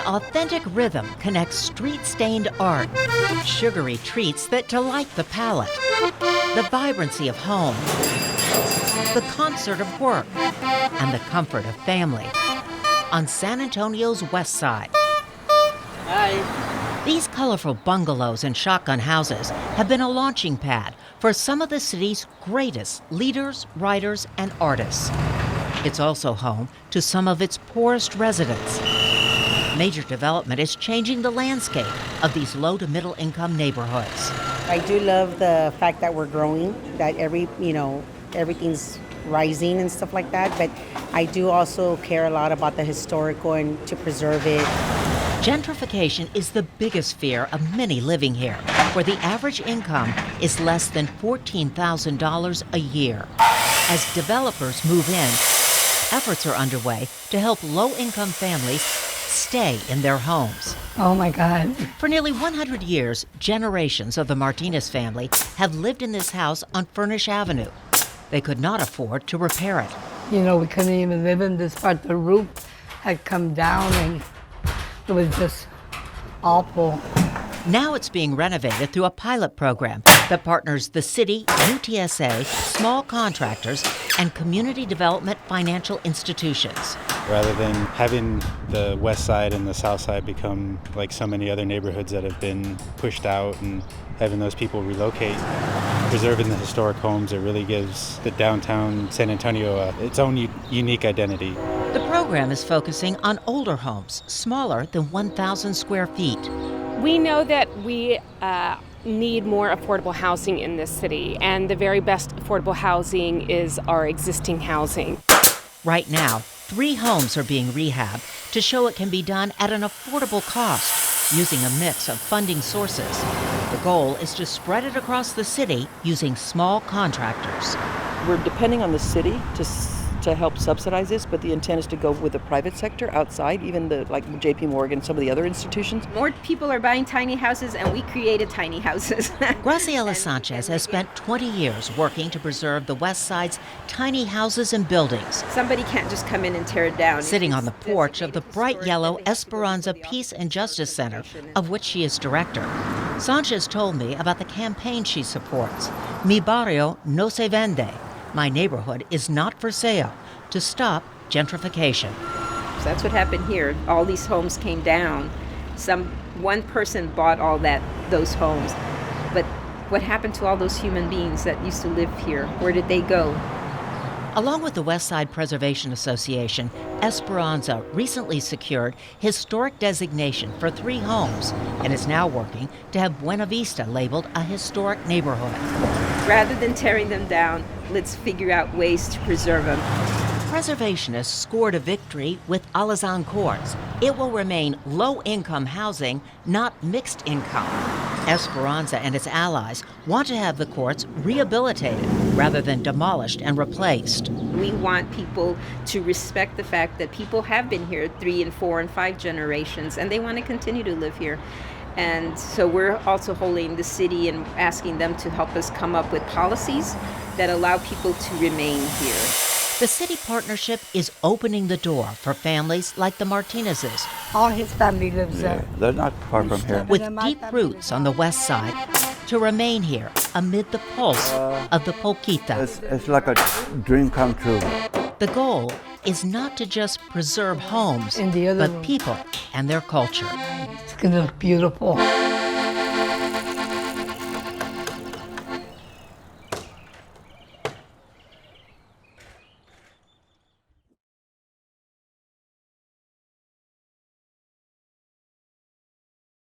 authentic rhythm connects street-stained art, sugary treats that delight the palate, the vibrancy of home, the concert of work, and the comfort of family on San Antonio's west side. Hi. These colorful bungalows and shotgun houses have been a launching pad for some of the city's greatest leaders, writers, and artists. It's also home to some of its poorest residents. Major development is changing the landscape of these low to middle income neighborhoods. I do love the fact that we're growing, that everything's rising and stuff like that, but I do also care a lot about the historical and to preserve it. Gentrification is the biggest fear of many living here, where the average income is less than $14,000 a year. As developers move in, efforts are underway to help low-income families stay in their homes. Oh my God. For nearly 100 years, generations of the Martinez family have lived in this house on Furnish Avenue. They could not afford to repair it. You know, we couldn't even live in this part. The roof had come down and it was just awful. Now it's being renovated through a pilot program that partners the city, UTSA, small contractors, and community development financial institutions. Rather than having the west side and the south side become like so many other neighborhoods that have been pushed out and having those people relocate, preserving the historic homes, it really gives the downtown San Antonio its own unique identity. The program is focusing on older homes, smaller than 1,000 square feet. We know that we need more affordable housing in this city, and the very best affordable housing is our existing housing. Right now, 3 homes are being rehabbed to show it can be done at an affordable cost, using a mix of funding sources. The goal is to spread it across the city using small contractors. We're depending on the city to help subsidize this, but the intent is to go with the private sector outside, even like JP Morgan, some of the other institutions. More people are buying tiny houses, and we created tiny houses. Graciela Sanchez has spent 20 years working to preserve the West Side's tiny houses and buildings. Somebody can't just come in and tear it down. Sitting on the porch of the bright yellow Esperanza Peace and Justice Center, of which she is director, Sanchez told me about the campaign she supports, Mi Barrio No Se Vende. My neighborhood is not for sale, to stop gentrification. So that's what happened here. All these homes came down. One person bought those homes. But what happened to all those human beings that used to live here? Where did they go? Along with the West Side Preservation Association, Esperanza recently secured historic designation for 3 homes and is now working to have Buena Vista labeled a historic neighborhood. Rather than tearing them down, let's figure out ways to preserve them. Preservationists scored a victory with Alazan Courts. It will remain low-income housing, not mixed income. Esperanza and its allies want to have the courts rehabilitated rather than demolished and replaced. We want people to respect the fact that people have been here 3 and 4 and 5 generations, and they want to continue to live here. And so we're also holding the city and asking them to help us come up with policies that allow people to remain here. The city partnership is opening the door for families like the Martinezes. All his family lives there. They're not far from here. With deep roots on the west side, to remain here amid the pulse of the Polquita. It's like a dream come true. The goal is not to just preserve homes, In the other but room. people and their culture. It's going to look beautiful.